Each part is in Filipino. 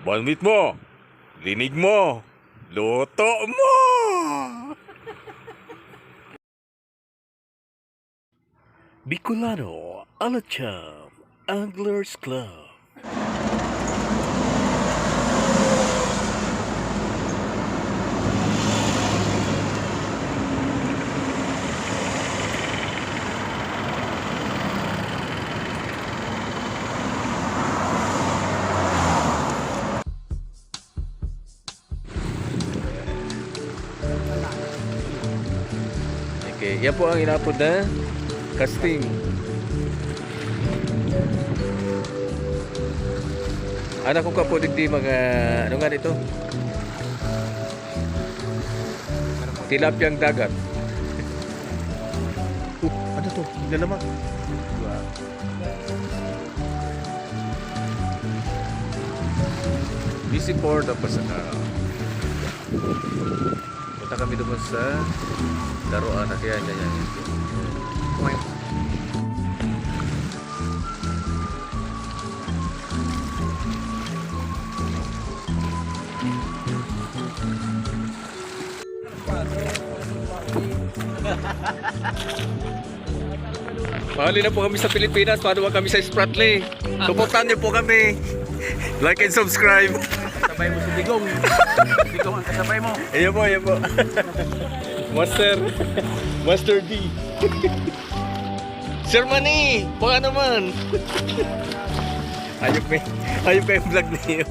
Banwit mo, linig mo, luto mo! Bicolano Alacham Anglers Club. Okay, yan po ang inapod na casting. Anak ko ka po digdi mga ano nga dito? Tilapyang dagat. Ano to? Galamang. Wow. Busy port of Pasakal. Punta kami doon sa daruan na kaya yan. Mahali na po kami sa Pilipinas. Paano kami sa Spratly? Suportahan niyo po kami. Like and subscribe. Kasabay mo si Digong. Digong ang kasabay mo. Ayan po. Master D. Sir Manny, baka naman. Ayop yung vlog niyo.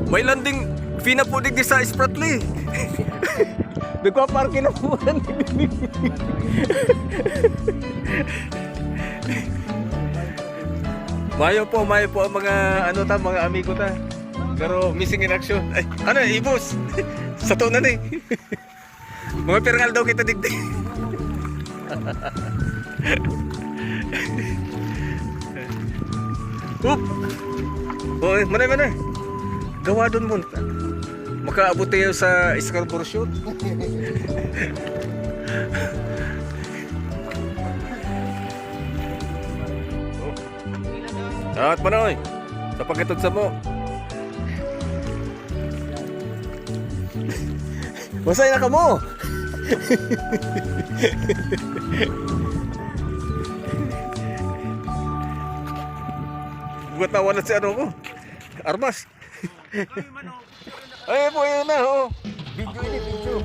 May landing fee na po digdi sa Spratly. Nagpaparke na po. Mayo po ang mga mga amigo ta. Pero missing in action. Ay, ibos. Sa to na ni. Mga pirangal daw kita digdi. Oop. Oy, manay. Gawa doon mo. Makaabot tayo sa Scarborough Shoot. At manoy, sa pagkatod sa mo. Masay na ka mo. Buat nawalan si ko. Armas. Ay po yun na oh. Video.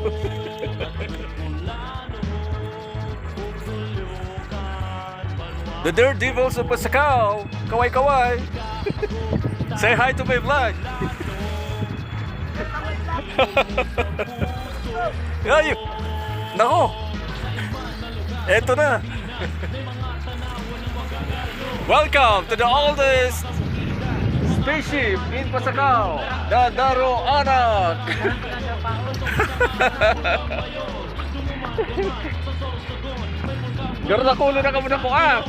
The Daredevils of Pasakal. Kaway. Say hi to my vlog. Ay, nako. Eto na. Welcome to the oldest spaceship in Pasakal, the Daro Anak. Pero nakulo na kamo na ko ah.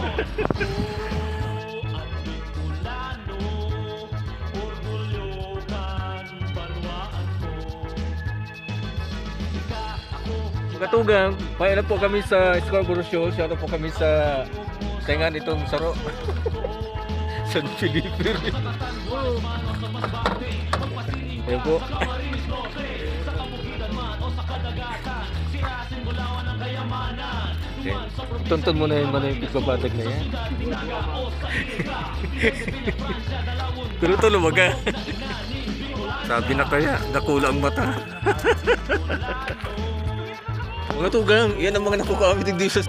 Katugang, may alam po kami sa Scarborough Show, siya po kami sa tengan itong saro. San Felipe. Ayan po. Okay. Tonton mo na yung pagbabatag na yan. Tulo-tulo baga. Sabi na kaya, nakula ang mata. Mga tugang, yan ang mga nakukamit ng dishes.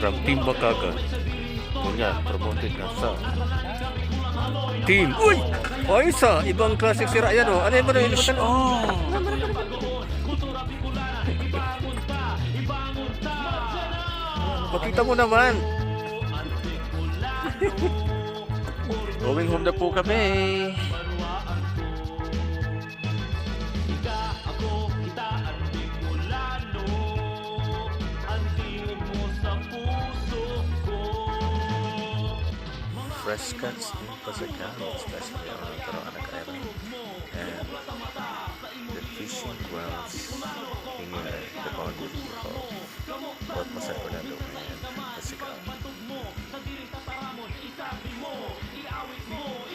From Team Bakaga. Kunya, promoted na sa Team. Uy! O isa, ibang klaseng sira yan o. Ano yung ba na ilimutan? Oh! Pakita mo naman. Going home na po kami. Fresh cuts in Pasakal, especially on the Anak Island. And fishing grounds in the boundary of Pasar Coronado and Pasigan.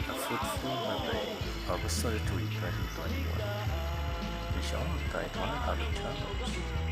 A fruitful Monday, August 23, 2021. Fish on, tight one, other channels.